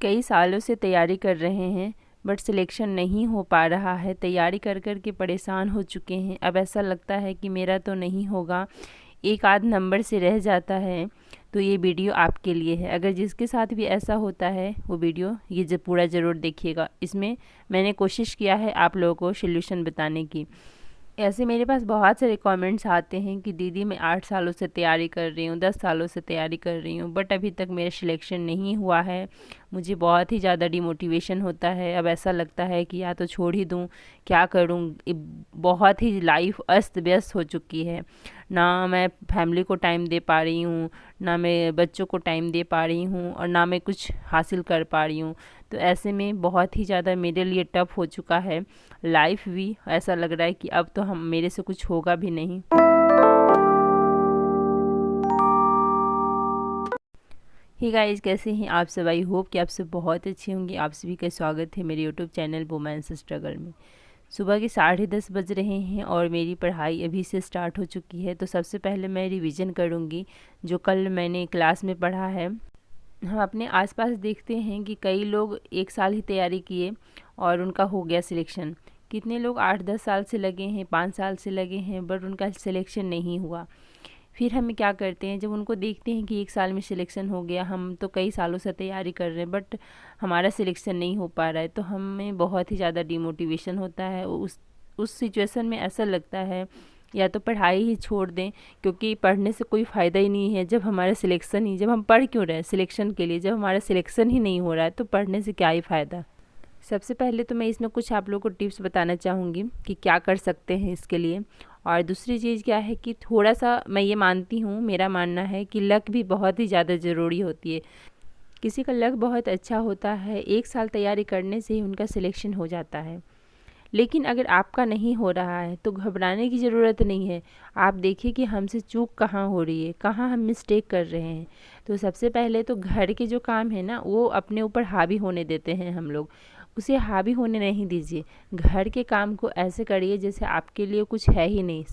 कई सालों से तैयारी कर रहे हैं बट सिलेक्शन नहीं हो पा रहा है। तैयारी कर कर के परेशान हो चुके हैं। अब ऐसा लगता है कि मेरा तो नहीं होगा, एक आध नंबर से रह जाता है। तो ये वीडियो आपके लिए है। अगर जिसके साथ भी ऐसा होता है वो वीडियो ये पूरा ज़रूर देखिएगा। इसमें मैंने कोशिश किया है आप लोगों को सॉल्यूशन बताने की। ऐसे मेरे पास बहुत सारे कमेंट्स आते हैं कि दीदी मैं 8 सालों से तैयारी कर रही हूँ, 10 सालों से तैयारी कर रही हूँ, बट अभी तक मेरा सिलेक्शन नहीं हुआ है। मुझे बहुत ही ज़्यादा डिमोटिवेशन होता है। अब ऐसा लगता है कि या तो छोड़ ही दूँ, क्या करूँ। बहुत ही लाइफ अस्त व्यस्त हो चुकी है। ना मैं फैमिली को टाइम दे पा रही हूँ, ना मैं बच्चों को टाइम दे पा रही हूँ, और ना मैं कुछ हासिल कर पा रही हूँ। तो ऐसे में बहुत ही ज़्यादा मेरे लिए टफ हो चुका है लाइफ भी। ऐसा लग रहा है कि अब तो हम मेरे से कुछ होगा भी नहीं। हे गाइस, कैसे हैं आप सब? आई होप कि आप सब बहुत अच्छे होंगे। आप सभी का स्वागत है मेरे यूट्यूब चैनल वुमेन्स स्ट्रगल में। सुबह के 10:30 बज रहे हैं और मेरी पढ़ाई अभी से स्टार्ट हो चुकी है। तो सबसे पहले मैं रिवीजन करूँगी जो कल मैंने क्लास में पढ़ा है। हम अपने आसपास देखते हैं कि कई लोग 1 साल ही तैयारी किए और उनका हो गया सिलेक्शन। कितने लोग 8-10 साल से लगे हैं, 5 साल से लगे हैं, बट उनका सिलेक्शन नहीं हुआ। फिर हम क्या करते हैं, जब उनको देखते हैं कि 1 साल में सिलेक्शन हो गया, हम तो कई सालों से तैयारी कर रहे हैं बट हमारा सिलेक्शन नहीं हो पा रहा है, तो हमें बहुत ही ज़्यादा डिमोटिवेशन होता है। उस सिचुएशन में ऐसा लगता है या तो पढ़ाई ही छोड़ दें, क्योंकि पढ़ने से कोई फ़ायदा ही नहीं है। जब हम पढ़ क्यों रहे हैं सिलेक्शन के लिए, जब हमारा सिलेक्शन ही नहीं हो रहा है तो पढ़ने से क्या ही फ़ायदा। सबसे पहले तो मैं इसमें कुछ आप लोगों को टिप्स बताना चाहूँगी कि क्या कर सकते हैं इसके लिए। और दूसरी चीज़ क्या है कि थोड़ा सा मैं ये मानती हूँ, मेरा मानना है कि लक भी बहुत ही ज़्यादा ज़रूरी होती है। किसी का लक बहुत अच्छा होता है, 1 साल तैयारी करने से ही उनका सिलेक्शन हो जाता है। लेकिन अगर आपका नहीं हो रहा है तो घबराने की ज़रूरत नहीं है। आप देखिए कि हमसे चूक कहाँ हो रही है, कहाँ हम मिस्टेक कर रहे हैं। तो सबसे पहले तो घर के जो काम है ना, वो अपने ऊपर हावी होने देते हैं हम लोग, उसे हावी होने नहीं दीजिए। घर के काम को ऐसे करिए जैसे आपके लिए कुछ है ही नहीं।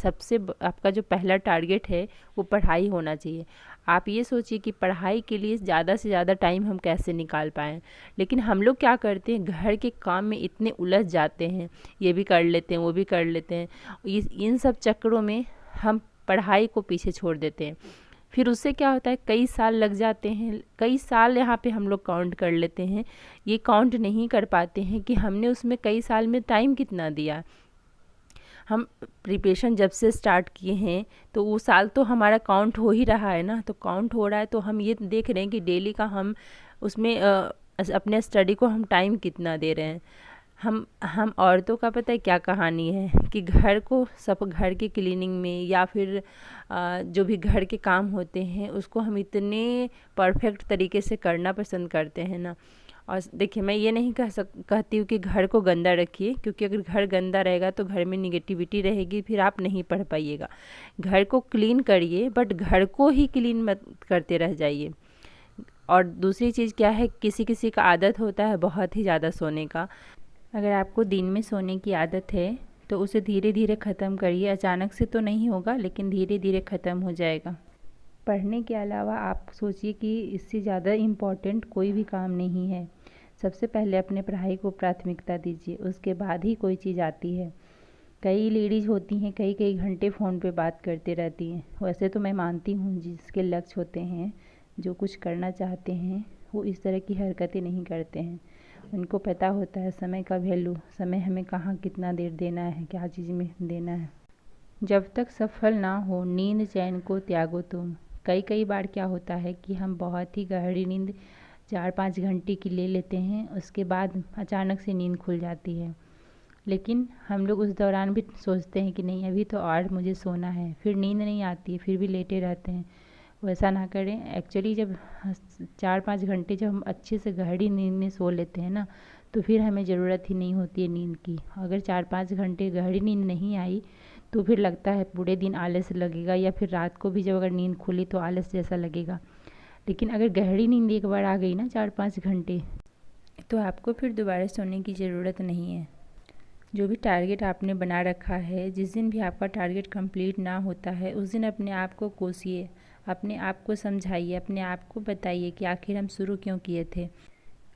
आपका जो पहला टारगेट है वो पढ़ाई होना चाहिए। आप ये सोचिए कि पढ़ाई के लिए ज़्यादा से ज़्यादा टाइम हम कैसे निकाल पाएँ। लेकिन हम लोग क्या करते हैं, घर के काम में इतने उलझ जाते हैं, ये भी कर लेते हैं, वो भी कर लेते हैं। इन सब चक्करों में हम पढ़ाई को पीछे छोड़ देते हैं। फिर उससे क्या होता है, कई साल लग जाते हैं। कई साल यहाँ पे हम लोग काउंट कर लेते हैं, ये काउंट नहीं कर पाते हैं कि हमने उसमें कई साल में टाइम कितना दिया। हम प्रिपरेशन जब से स्टार्ट किए हैं तो वो साल तो हमारा काउंट हो ही रहा है ना। तो काउंट हो रहा है तो हम ये देख रहे हैं कि डेली का हम उसमें अपने स्टडी को हम टाइम कितना दे रहे हैं। हम औरतों का पता है क्या कहानी है कि घर के क्लीनिंग में या फिर जो भी घर के काम होते हैं उसको हम इतने परफेक्ट तरीके से करना पसंद करते हैं ना। और देखिए, मैं ये नहीं कहती हूँ कि घर को गंदा रखिए, क्योंकि अगर घर गंदा रहेगा तो घर में निगेटिविटी रहेगी, फिर आप नहीं पढ़ पाइएगा। घर को क्लीन करिए बट घर को ही क्लीन मत करते रह जाइए। और दूसरी चीज़ क्या है, किसी किसी का आदत होता है बहुत ही ज़्यादा सोने का। अगर आपको दिन में सोने की आदत है तो उसे धीरे धीरे ख़त्म करिए। अचानक से तो नहीं होगा, लेकिन धीरे धीरे ख़त्म हो जाएगा। पढ़ने के अलावा आप सोचिए कि इससे ज़्यादा इम्पॉर्टेंट कोई भी काम नहीं है। सबसे पहले अपने पढ़ाई को प्राथमिकता दीजिए, उसके बाद ही कोई चीज़ आती है। कई लेडीज़ होती हैं कई कई घंटे फ़ोन पे बात करते रहती हैं। वैसे तो मैं मानती हूँ जिसके लक्ष्य होते हैं, जो कुछ करना चाहते हैं, वो इस तरह की हरकतें नहीं करते हैं। उनको पता होता है समय का वैल्यू, समय हमें कहाँ कितना देर देना है, क्या चीज़ में देना है। जब तक सफल ना हो नींद चैन को त्यागो तुम। कई बार क्या होता है कि हम बहुत ही गहरी नींद 4-5 घंटे की ले लेते हैं, उसके बाद अचानक से नींद खुल जाती है। लेकिन हम लोग उस दौरान भी सोचते हैं कि नहीं अभी तो और मुझे सोना है, फिर नींद नहीं आती है, फिर भी लेटे रहते हैं। वैसा ना करें। एक्चुअली जब 4-5 घंटे जब हम अच्छे से गहरी नींद में सो लेते हैं ना, तो फिर हमें ज़रूरत ही नहीं होती है नींद की। अगर 4-5 घंटे गहरी नींद नहीं आई तो फिर लगता है पूरे दिन आलस लगेगा, या फिर रात को भी जब अगर नींद खुली तो आलस जैसा लगेगा। लेकिन अगर गहरी नींद एक बार आ गई ना 4-5 घंटे, तो आपको फिर दोबारा सोने की ज़रूरत नहीं है। जो भी टारगेट आपने बना रखा है, जिस दिन भी आपका टारगेट कंप्लीट ना होता है उस दिन अपने आप को कोसिए, अपने आप को समझाइए, अपने आप को बताइए कि आखिर हम शुरू क्यों किए थे।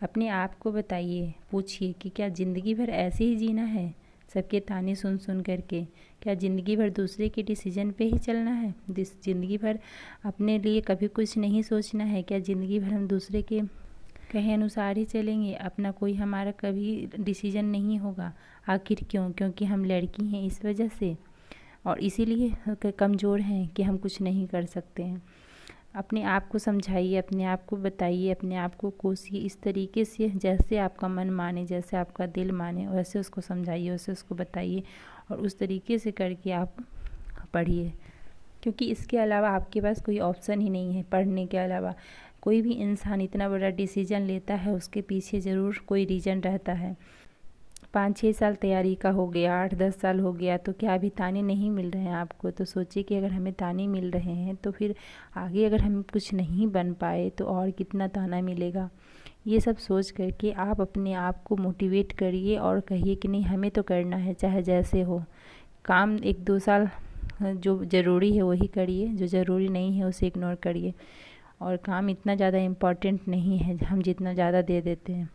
अपने आप को बताइए, पूछिए कि क्या ज़िंदगी भर ऐसे ही जीना है, सबके ताने सुन सुन करके? क्या ज़िंदगी भर दूसरे के डिसीजन पे ही चलना है? ज़िंदगी भर अपने लिए कभी कुछ नहीं सोचना है? क्या ज़िंदगी भर हम दूसरे के कहे अनुसार ही चलेंगे, अपना कोई हमारा कभी डिसीजन नहीं होगा? आखिर क्यों? क्योंकि हम लड़की हैं इस वजह से, और इसीलिए कमज़ोर हैं कि हम कुछ नहीं कर सकते हैं। अपने आप को समझाइए, अपने आप को बताइए, अपने आप को कोसिए इस तरीके से जैसे आपका मन माने, जैसे आपका दिल माने, वैसे उसको समझाइए, वैसे उसको बताइए और उस तरीके से करके आप पढ़िए। क्योंकि इसके अलावा आपके पास कोई ऑप्शन ही नहीं है पढ़ने के अलावा। कोई भी इंसान इतना बड़ा डिसीजन लेता है, उसके पीछे ज़रूर कोई रीज़न रहता है। 5-6 साल तैयारी का हो गया, 8-10 साल हो गया, तो क्या अभी ताने नहीं मिल रहे हैं आपको? तो सोचिए कि अगर हमें ताने मिल रहे हैं तो फिर आगे अगर हम कुछ नहीं बन पाए तो और कितना ताना मिलेगा। ये सब सोच करके आप अपने आप को मोटिवेट करिए और कहिए कि नहीं, हमें तो करना है चाहे जैसे हो। काम 1-2 साल जो ज़रूरी है वही करिए, जो ज़रूरी नहीं है उसे इग्नोर करिए। और काम इतना ज़्यादा इम्पॉर्टेंट नहीं है हम जितना ज़्यादा दे देते हैं।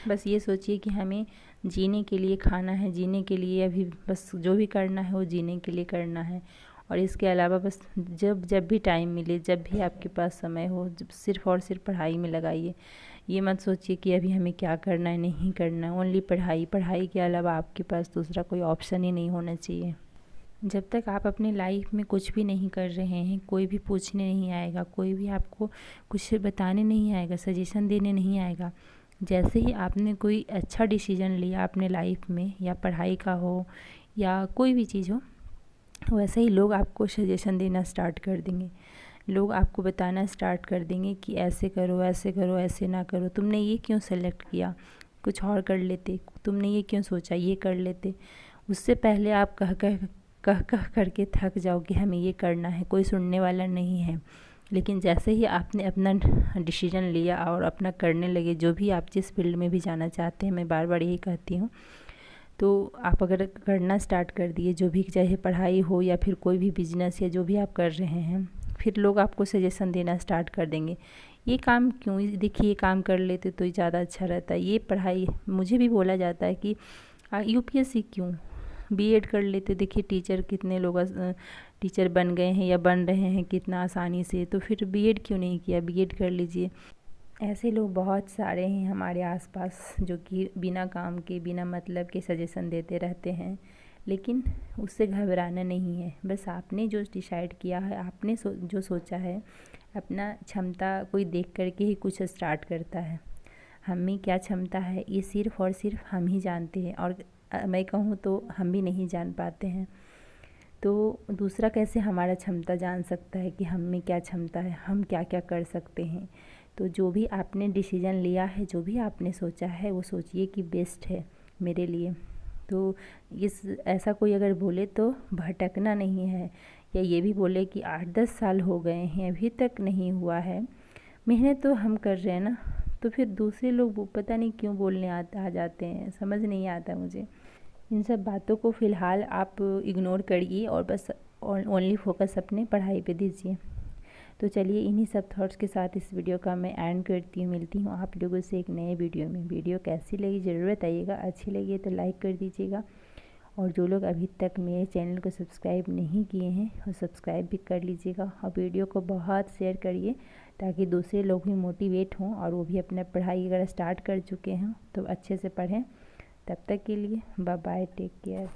बस ये सोचिए कि हमें जीने के लिए खाना है, जीने के लिए अभी बस जो भी करना है वो जीने के लिए करना है। और इसके अलावा बस जब भी टाइम मिले, जब भी आपके पास समय हो, सिर्फ़ और सिर्फ पढ़ाई में लगाइए। ये मत सोचिए कि अभी हमें क्या करना है, नहीं करना है। ओनली पढ़ाई, पढ़ाई के अलावा आपके पास दूसरा कोई ऑप्शन ही नहीं होना चाहिए। जब तक आप अपनी लाइफ में कुछ भी नहीं कर रहे हैं, कोई भी पूछने नहीं आएगा, कोई भी आपको कुछ बताने नहीं आएगा, सजेशन देने नहीं आएगा। जैसे ही आपने कोई अच्छा डिसीजन लिया अपने लाइफ में, या पढ़ाई का हो या कोई भी चीज़ हो, वैसे ही लोग आपको सजेशन देना स्टार्ट कर देंगे। लोग आपको बताना स्टार्ट कर देंगे कि ऐसे करो, ऐसे करो, ऐसे ना करो, तुमने ये क्यों सेलेक्ट किया, कुछ और कर लेते, तुमने ये क्यों सोचा, ये कर लेते। उससे पहले आप कह करके थक जाओ कि हमें ये करना है, कोई सुनने वाला नहीं है। लेकिन जैसे ही आपने अपना डिसीजन लिया और अपना करने लगे, जो भी आप जिस फील्ड में भी जाना चाहते हैं, मैं बार बार यही कहती हूँ, तो आप अगर करना स्टार्ट कर दिए, जो भी, चाहे पढ़ाई हो या फिर कोई भी बिजनेस या जो भी आप कर रहे हैं, फिर लोग आपको सजेशन देना स्टार्ट कर देंगे। ये काम क्यों, देखिए ये काम कर लेते तो ज़्यादा अच्छा रहता है। ये पढ़ाई, मुझे भी बोला जाता है कि यूपीएससी क्यों, बीएड कर लेते, देखिए टीचर कितने लोग टीचर बन गए हैं या बन रहे हैं कितना आसानी से, तो फिर बीएड क्यों नहीं किया, बीएड कर लीजिए। ऐसे लोग बहुत सारे हैं हमारे आसपास जो कि बिना काम के, बिना मतलब के सजेशन देते रहते हैं। लेकिन उससे घबराना नहीं है। बस आपने जो डिसाइड किया है, आपने जो सोचा है, अपना क्षमता कोई देख करके ही कुछ स्टार्ट करता है। हम में क्या क्षमता है ये सिर्फ़ और सिर्फ हम ही जानते हैं, और मैं कहूँ तो हम भी नहीं जान पाते हैं। तो दूसरा कैसे हमारा क्षमता जान सकता है कि हम में क्या क्षमता है, हम क्या क्या कर सकते हैं। तो जो भी आपने डिसीज़न लिया है, जो भी आपने सोचा है, वो सोचिए कि बेस्ट है मेरे लिए। तो ऐसा कोई अगर बोले तो भटकना नहीं है, या ये भी बोले कि 8-10 साल हो गए हैं अभी तक नहीं हुआ है, मेहनत तो हम कर रहे हैं ना, तो फिर दूसरे लोग वो पता नहीं क्यों बोलने आ जाते हैं, समझ नहीं आता मुझे। इन सब बातों को फ़िलहाल आप इग्नोर करिए और बस ओनली फोकस अपने पढ़ाई पे दीजिए। तो चलिए, इन्हीं सब थॉट्स के साथ इस वीडियो का मैं एंड करती हूँ। मिलती हूँ आप लोगों से एक नए वीडियो में। वीडियो कैसी लगी ज़रूर बताइएगा, अच्छी लगी तो लाइक कर दीजिएगा, और जो लोग अभी तक मेरे चैनल को सब्सक्राइब नहीं किए हैं वो सब्सक्राइब भी कर लीजिएगा, और वीडियो को बहुत शेयर करिए ताकि दूसरे लोग भी मोटिवेट हों और वो भी अपना पढ़ाई अगर स्टार्ट कर चुके हैं तो अच्छे से पढ़ें। तब तक के लिए बाय बाय, टेक केयर।